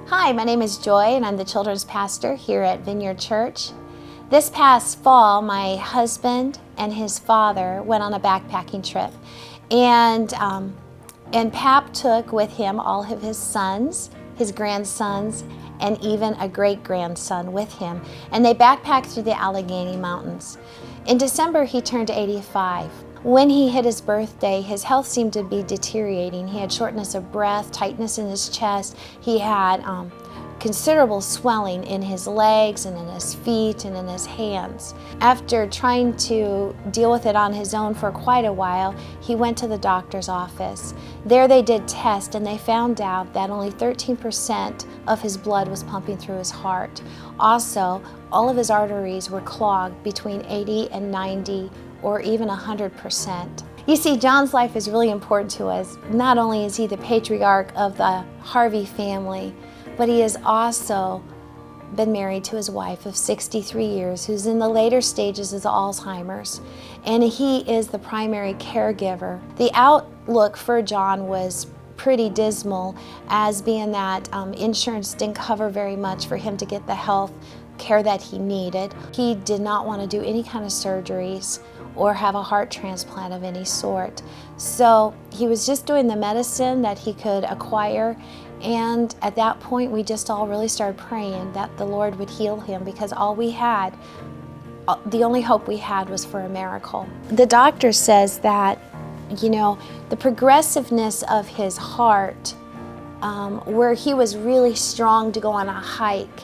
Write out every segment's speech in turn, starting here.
Hi, my name is Joy and I'm the children's pastor here at Vineyard Church. This past fall, my husband and his father went on a backpacking trip, and Pap took with him all of his sons, his grandsons, and even a great-grandson with him, and they backpacked through the Allegheny Mountains. In December, he turned 85. When he hit his birthday, his health seemed to be deteriorating. He had shortness of breath, tightness in his chest. He had considerable swelling in his legs and in his feet and in his hands. After trying to deal with it on his own for quite a while, he went to the doctor's office. There they did tests and they found out that only 13% of his blood was pumping through his heart. Also, all of his arteries were clogged between 80 and 90 or even 100%. You see, John's life is really important to us. Not only is he the patriarch of the Harvey family, but he has also been married to his wife of 63 years, who's in the later stages of Alzheimer's, and he is the primary caregiver. The outlook for John was pretty dismal, as being that insurance didn't cover very much for him to get the health care that he needed. He did not want to do any kind of surgeries or have a heart transplant of any sort. So he was just doing the medicine that he could acquire, and at that point we just all really started praying that the Lord would heal him, because the only hope we had was for a miracle. The doctor says that, the progressiveness of his heart, where he was really strong to go on a hike,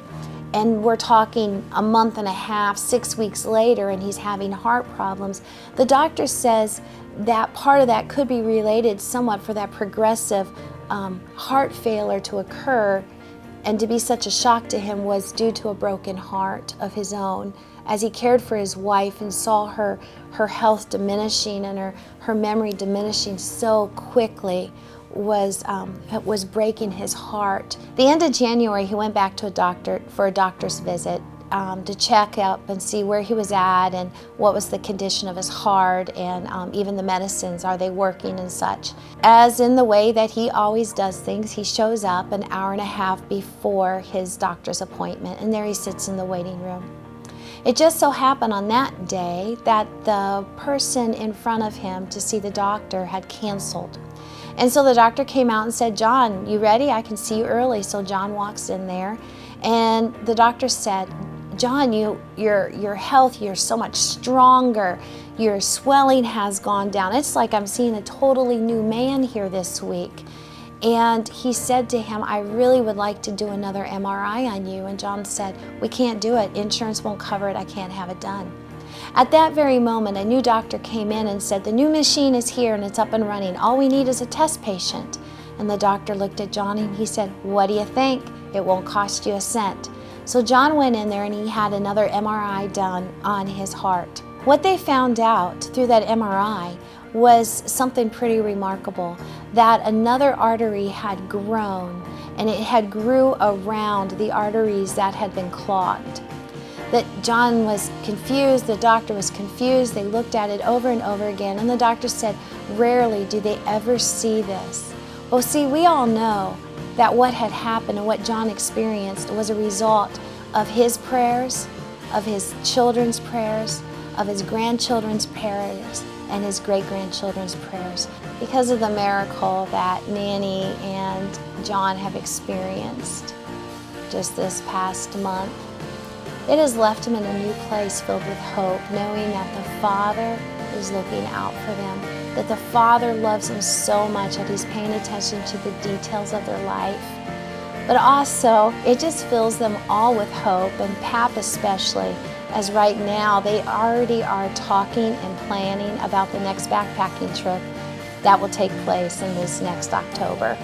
and we're talking a month and a half, 6 weeks later, and he's having heart problems. The doctor says that part of that could be related somewhat for that progressive heart failure to occur, and to be such a shock to him was due to a broken heart of his own, as he cared for his wife and saw her health diminishing and her memory diminishing so quickly. Was breaking his heart. The end of January, he went back to a doctor for a doctor's visit to check up and see where he was at and what was the condition of his heart, and even the medicines, are they working and such. As in the way that he always does things, he shows up an hour and a half before his doctor's appointment, and there he sits in the waiting room. It just so happened on that day that the person in front of him to see the doctor had canceled. And so the doctor came out and said, "John, you ready? I can see you early." So John walks in there, and the doctor said, "John, your health, you're so much stronger. Your swelling has gone down. It's like I'm seeing a totally new man here this week." And he said to him, "I really would like to do another MRI on you." And John said, "We can't do it. Insurance won't cover it. I can't have it done." At that very moment, a new doctor came in and said, "The new machine is here and it's up and running. All we need is a test patient." And the doctor looked at John and he said, "What do you think? It won't cost you a cent." So John went in there and he had another MRI done on his heart. What they found out through that MRI was something pretty remarkable, that another artery had grown, and it had grew around the arteries that had been clogged. That John was confused, the doctor was confused, they looked at it over and over again, and the doctor said, "Rarely do they ever see this." Well, see, we all know that what had happened and what John experienced was a result of his prayers, of his children's prayers, of his grandchildren's prayers, and his great-grandchildren's prayers, because of the miracle that Nanny and John have experienced just this past month. It has left him in a new place filled with hope, knowing that the Father is looking out for them, that the Father loves them so much that He's paying attention to the details of their life. But also, it just fills them all with hope, and Pap especially, as right now they already are talking and planning about the next backpacking trip that will take place in this next October.